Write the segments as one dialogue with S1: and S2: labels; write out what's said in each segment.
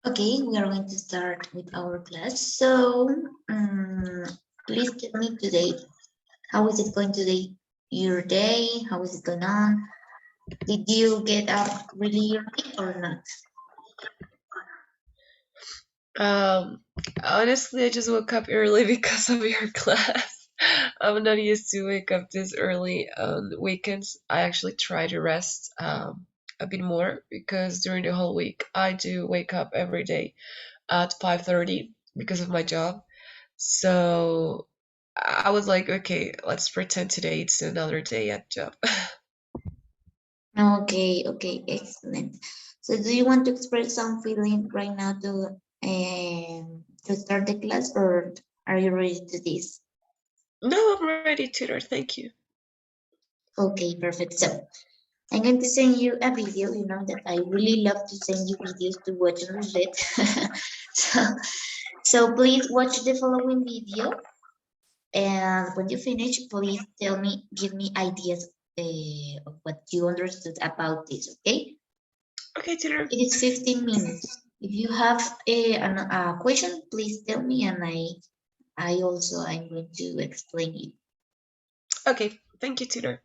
S1: Okay, we are going to start with our class. So, please tell me today, how is it going today? Your day? How is it going on? Did you get up really early or not?
S2: Um, Honestly, I just woke up early because of your class. I'm not used to wake up this early on weekends. I actually try to rest a bit more because during the whole week I do wake up every day at 5:30 because of my job. So I was like, okay, let's pretend today it's another day at job.
S1: Okay, okay, excellent. So, do you want to express some feeling right now to start the class, or are you ready to this?
S2: No, I'm ready, tutor. Thank you.
S1: Okay, perfect. So, I'm going to send you a video. You know that I really love to send you videos to watch and read. so, so please watch the following video, and when you finish, please tell me, give me ideas of what you understood about this. Okay?
S2: Okay, tutor.
S1: It is 15 minutes. If you have a question, please tell me, and I also I'm going to explain it.
S2: Okay, thank you, tutor.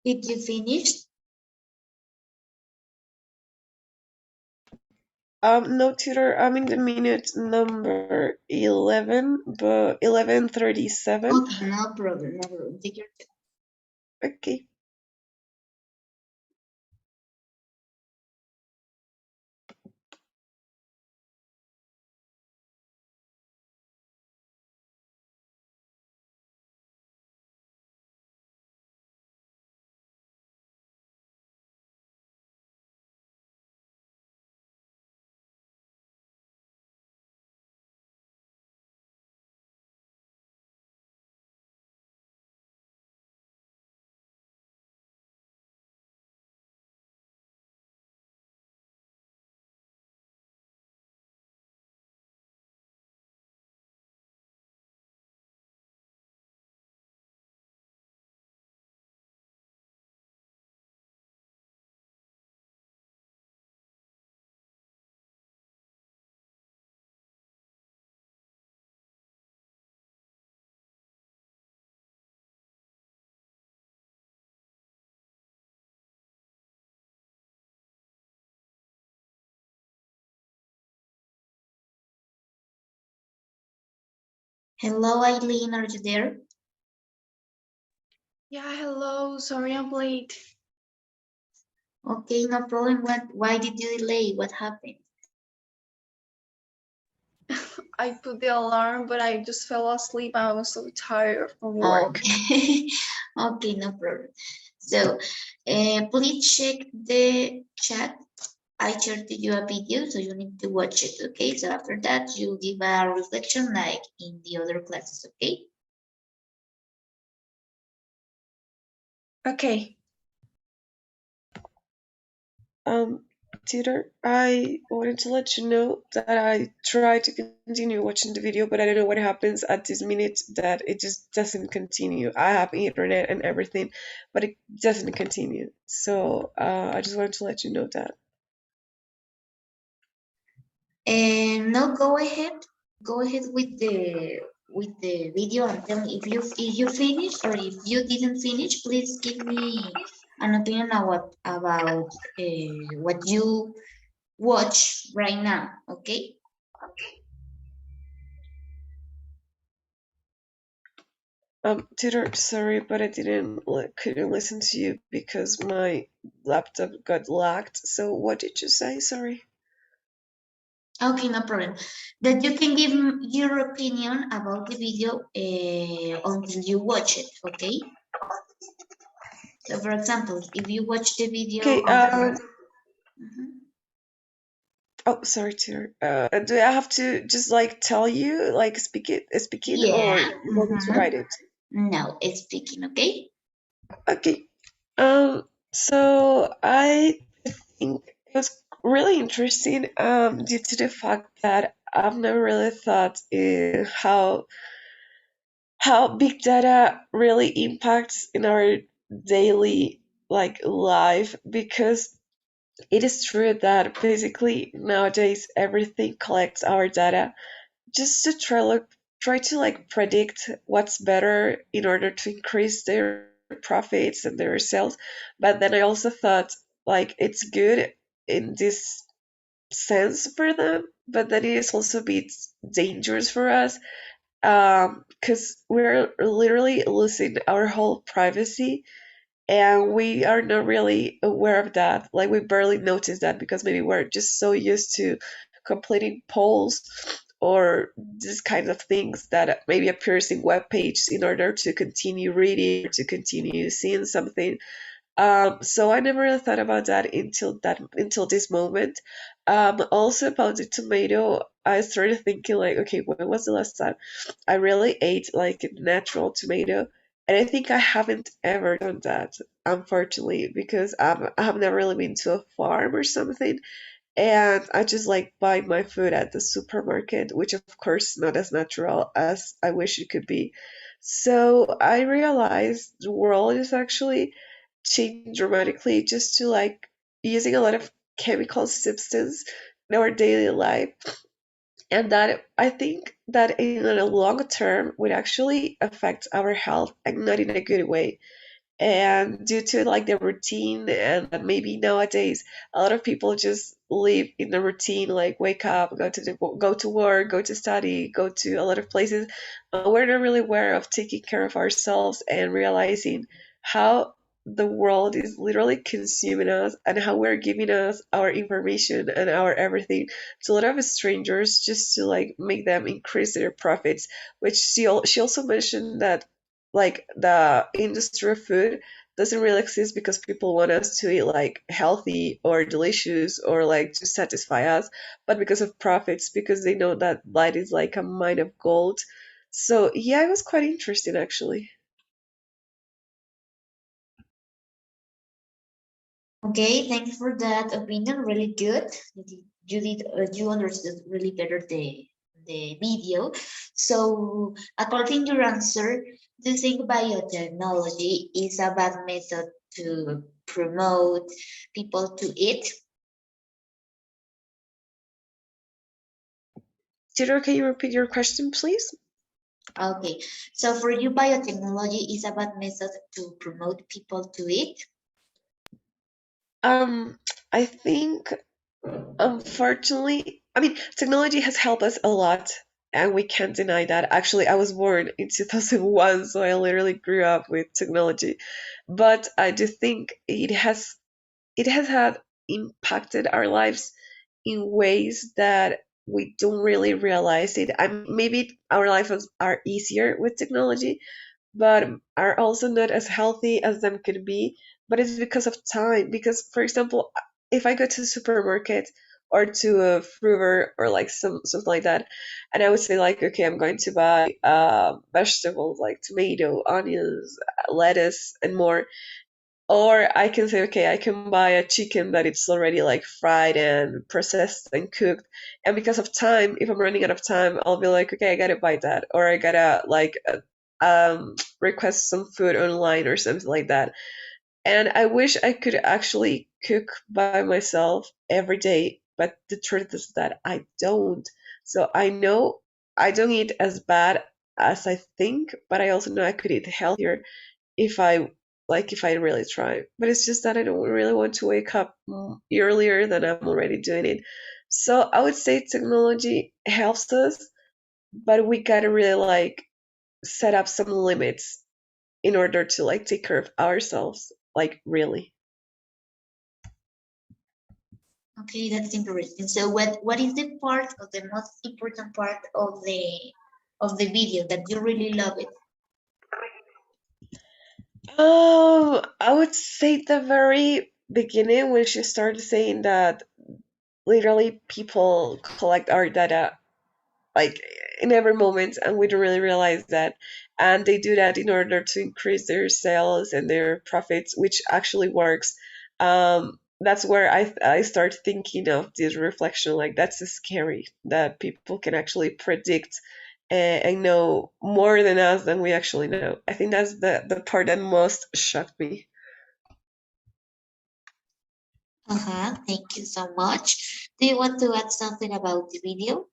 S1: Did you finish?
S2: No, tutor, I'm in the minute number 11, but 11:37.
S1: Okay, no problem, no problem. Take your time.
S2: Okay.
S1: Hello, Eileen, are you there?
S3: Yeah, hello. Sorry I'm late.
S1: Okay, no problem. Why did you delay? What happened?
S3: I put the alarm, but I just fell asleep. I was so tired from work.
S1: Okay, okay, no problem. So, please check the chat. I shared to you a video, so you need to watch it, okay? So after that, you give a reflection like in the other classes, okay?
S3: Okay.
S2: Um, Tutor, I wanted to let you know that I tried to continue watching the video, but I don't know what happens at this minute that it just doesn't continue. I have internet and everything, but it doesn't continue. So I just wanted to let you know that.
S1: And now go ahead. Go ahead with the video and tell me if you finish or if you didn't finish. Please give me an opinion about what you watch right now. Okay.
S2: Tutor, sorry, but I didn't couldn't listen to you because my laptop got locked. So what did you say? Sorry.
S1: Okay, no problem. That you can give your opinion about the video until you watch it. Okay. So, for example, if you watch the video
S2: Okay.
S1: until. Mhm.
S2: Oh, sorry, Tutor. Do I have to just like tell you, like speak it, or
S1: Yeah.
S2: you want me to write it?
S1: No, it's speaking. Okay.
S2: Okay. So I think it was really interesting due to the fact that I've never really thought how big data really impacts in our daily like life, because it is true that basically nowadays everything collects our data just to try to like predict what's better in order to increase their profits and their sales. But then I also thought like it's good in this sense for them, but then it is also a bit dangerous for us, because we're literally losing our whole privacy, and we are not really aware of that. Like we barely notice that because maybe we're just so used to completing polls or these kinds of things that maybe appears in web pages in order to continue reading or to continue seeing something. So I never really thought about that until this moment. Also about the tomato, I started thinking like, okay, when was the last time I really ate like a natural tomato? And I think I haven't ever done that, unfortunately, because I have never really been to a farm or something, and I just like buy my food at the supermarket, which of course not as natural as I wish it could be. So I realized the world is actually changing dramatically just to like using a lot of chemical substance in our daily life, and that I think that in a long term would actually affect our health and not in a good way. and due to like the routine, and that maybe nowadays a lot of people just live in the routine, like wake up, go to work, go to study, go to a lot of places. We're not really aware of taking care of ourselves and realizing how the world is literally consuming us, and how we're giving us our information and our everything to a lot of strangers just to like make them increase their profits. Which she also mentioned that like the industry of food doesn't really exist because people want us to eat like healthy or delicious or like to satisfy us, but because of profits, because they know that light is like a mine of gold. So yeah, it was quite interesting actually.
S1: Okay, thanks for that opinion. Really good. You understood really better the video. So, according to your answer, do you think biotechnology is a bad method to promote people to eat?
S2: Theodore, can you repeat your question, please?
S1: Okay, so for you, biotechnology is a bad method to promote people to eat?
S2: Um, I think, unfortunately, I mean, technology has helped us a lot, and we can't deny that. Actually, I was born in 2001, so I literally grew up with technology. But I do think it has had impacted our lives in ways that we don't really realize it. I mean, maybe our lives are easier with technology, but are also not as healthy as them could be. But it's because of time. Because, for example, if I go to the supermarket or to a fruiter or like something like that, and I would say like, okay, I'm going to buy vegetables like tomato, onions, lettuce, and more. Or I can say, okay, I can buy a chicken that it's already like fried and processed and cooked. And because of time, if I'm running out of time, I'll be like, okay, I gotta buy that, or I gotta like request some food online or something like that. And I wish I could actually cook by myself every day, but the truth is that I don't. So I know I don't eat as bad as I think, but I also know I could eat healthier if I really try. But it's just that I don't really want to wake up earlier than I'm already doing it. So I would say technology helps us, but we gotta really like set up some limits in order to like take care of ourselves. Like really.
S1: Okay, that's interesting. So what is the part of the most important part of the video that you really love it?
S2: I would say the very beginning when she started saying that literally people collect our data like in every moment, and we don't really realize that, and they do that in order to increase their sales and their profits, which actually works. That's where I start thinking of this reflection, like that's scary that people can actually predict and know more than us than we actually know. I think that's the part that most shocked me.
S1: Uh-huh, thank you so much. Do you want to add something about the video?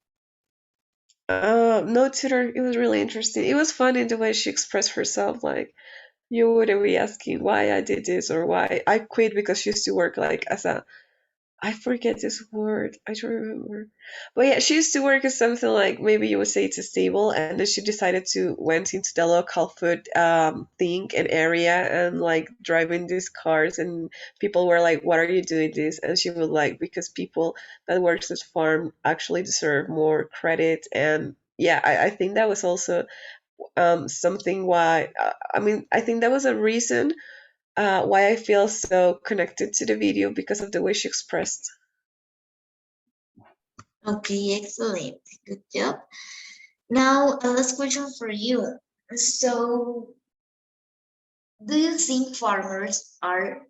S2: No, tutor, it was really interesting. It was fun in the way she expressed herself. Like, you wouldn't be asking why I did this or why I quit, because she used to work like as a, I forget this word. I don't remember. But yeah, she used to work as something like, maybe you would say it's a stable, and then she decided to went into the local food thing and area and like driving these cars, and people were like, "What are you doing this?" And she was like, "Because people that works at farm actually deserve more credit." And yeah, I think that was also something why I mean I think that was a reason why I feel so connected to the video, because of the way she expressed.
S1: Okay, excellent. Good job. Now, a last question for you. So, do you think farmers are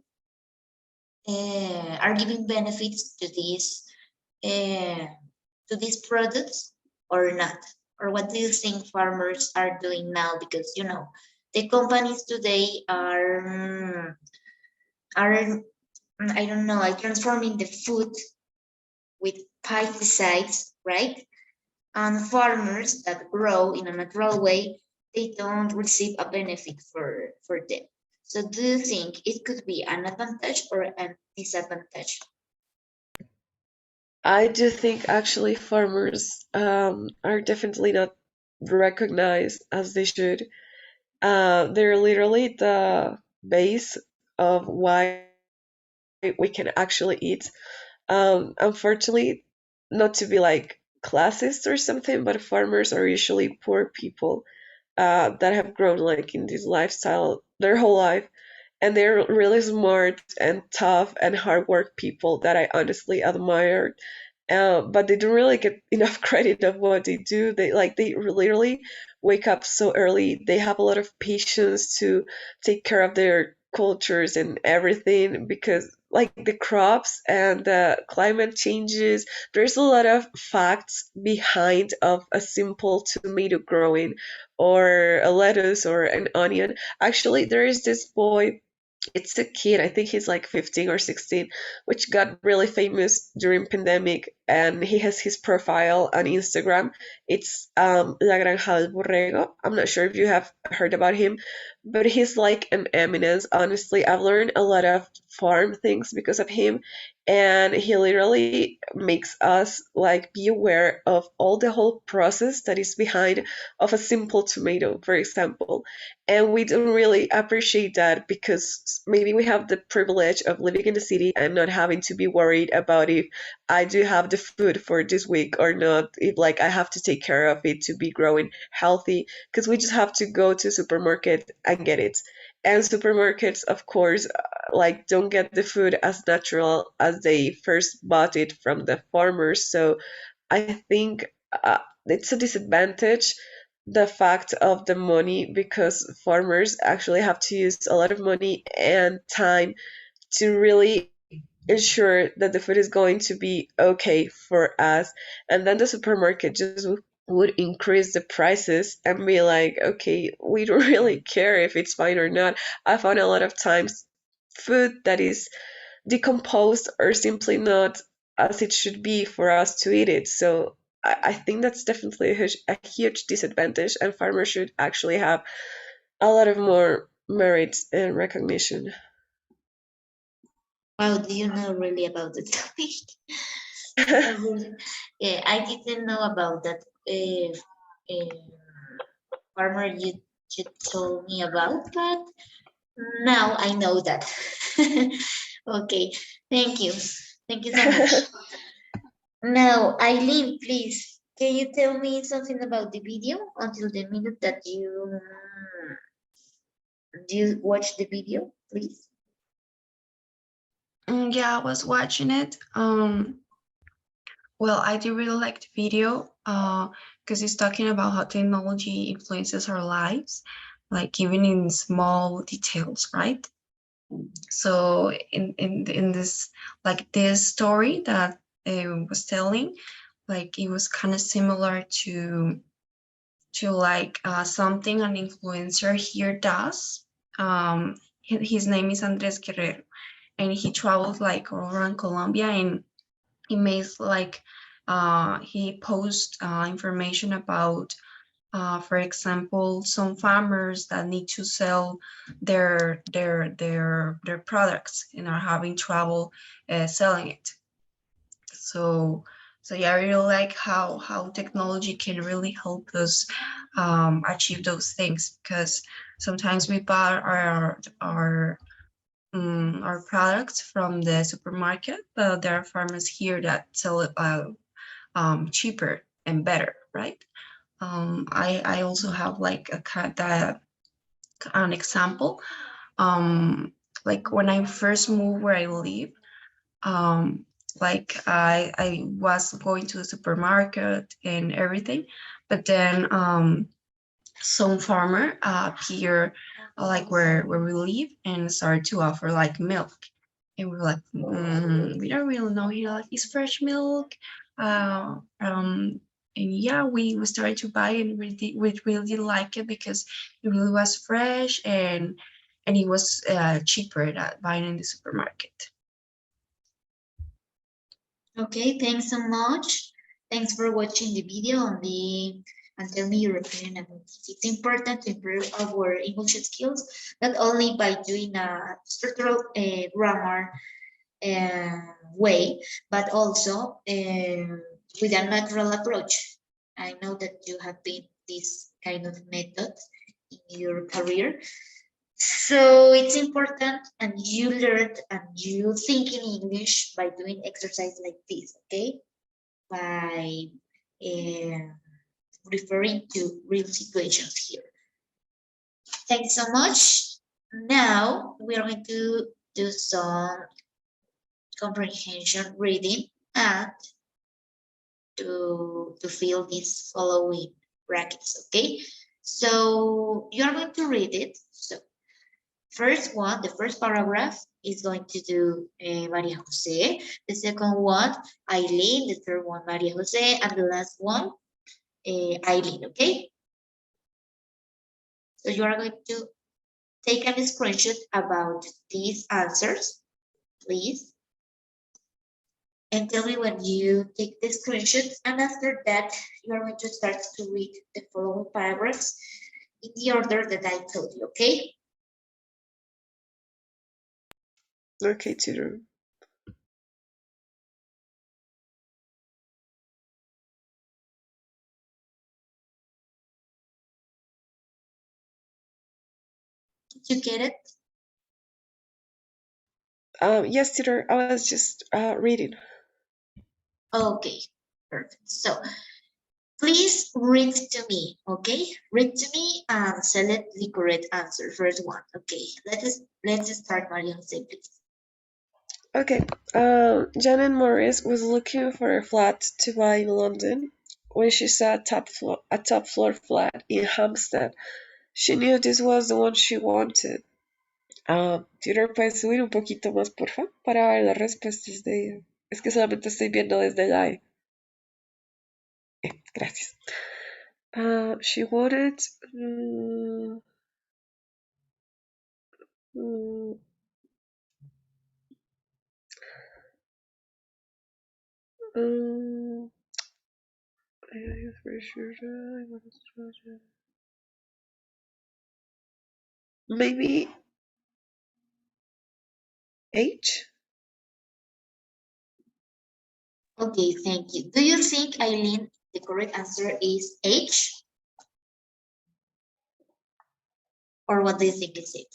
S1: giving benefits uh, to these products or not? Or what do you think farmers are doing now? Because the companies today are I don't know, are transforming the food with pesticides, right? And farmers that grow in a natural way, they don't receive a benefit for them. So do you think it could be an advantage or a disadvantage?
S2: I do think actually farmers are definitely not recognized as they should. They're literally the base of why we can actually eat. Unfortunately, not to be like classist or something, but farmers are usually poor people that have grown like in this lifestyle their whole life, and they're really smart and tough and hard work people that I honestly admire. But they don't really get enough credit of what they do. They literally wake up so early. They have a lot of patience to take care of their cultures and everything, because like the crops and the climate changes, there's a lot of facts behind of a simple tomato growing or a lettuce or an onion. Actually, there is this boy, it's a kid, I think he's like 15 or 16, which got really famous during pandemic, and he has his profile on Instagram. It's La Granja del Borrego. I'm not sure if you have heard about him, but he's like an eminence. Honestly, I've learned a lot of farm things because of him, and he literally makes us like be aware of all the whole process that is behind of a simple tomato, for example. And we don't really appreciate that because maybe we have the privilege of living in the city and not having to be worried about if I do have the food for this week or not, if like I have to take care of it to be growing healthy, because we just have to go to supermarket and get it. And supermarkets, of course, like don't get the food as natural as they first bought it from the farmers. So I think it's a disadvantage, the fact of the money, because farmers actually have to use a lot of money and time to really ensure that the food is going to be okay for us. And then the supermarket just would increase the prices and be like, okay, we don't really care if it's fine or not. I found a lot of times food that is decomposed or simply not as it should be for us to eat it. So I think that's definitely a huge disadvantage, and farmers should actually have a lot of more merit and recognition.
S1: Wow, do you know really about the topic? Really, yeah, I didn't know about that farmer you told me about, but now I know that. Okay, thank you. Thank you so much. Now, Eileen, please, can you tell me something about the video until the minute that you watch the video, please?
S3: Yeah, I was watching it. Well, I do really like the video because it's talking about how technology influences our lives, like even in small details, right? So in this like this story that was telling, like it was kind of similar to like something an influencer here does. His name is Andres Guerrero, and he travels like around Colombia, and he makes like he posts information about for example some farmers that need to sell their products and are having trouble selling it. So yeah, I really like how technology can really help us achieve those things, because sometimes we buy our products from the supermarket, but there are farmers here that sell it cheaper and better, right? I also have like an example. Um, like when I first moved where I live, um, like I was going to the supermarket and everything, but then some farmer appear like where we live and start to offer like milk, and we're like, we don't really know here, like it's fresh milk. uh, um and yeah, we started to buy, and we really like it because it really was fresh, and it was cheaper than buying in the supermarket.
S1: Okay, thanks so much. Thanks for watching the video on the and tell me your opinion about this. It's important to improve our English skills, not only by doing a structural grammar way, but also with a natural approach. I know that you have been this kind of method in your career. So it's important and you learn and you think in English by doing exercise like this, okay? By referring to real situations here. Thank you so much. Now we are going to do some comprehension reading and to fill these following brackets, okay? So you are going to read it. So first one, the first paragraph is going to do Maria Jose. The second one, Eileen. The third one, Maria Jose. And the last one, Eileen, okay? So you are going to take a screenshot about these answers, please. And tell me when you take the screenshots. And after that, you are going to start to read the following paragraphs in the order that I told you, okay?
S2: Okay, tutor.
S1: Did you get it?
S2: Yes, tutor. I was just reading.
S1: Okay, perfect. So please read to me, okay? Read to me and select the correct answer. First one, okay? Let's start, Maria Jose, please.
S2: Okay. Janet Morris was looking for a flat to buy in London when she saw a top floor flat in Hampstead. She knew this was the one she wanted. Tutor, ¿puedes subir un poquito más, porfa? Para ver las respuestas de ella. Es que solamente estoy viendo desde allá. Gracias. She wanted. Mm, mm, maybe H?
S1: Okay, thank you. Do you think, Eileen, the correct answer is H? Or what do you think is it?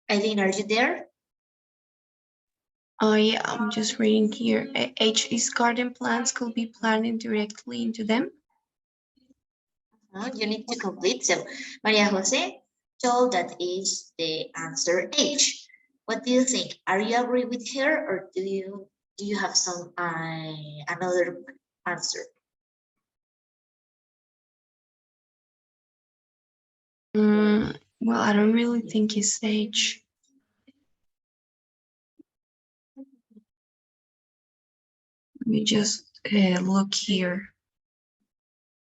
S1: Eileen, are you there?
S3: I'm just reading here. H is garden plants could be planted directly into them.
S1: You need to complete. So Maria Jose told that is the answer H. What do you think? Are you agree with her, or do you have some another answer?
S3: Well, I don't really think it's H. Let me just look here.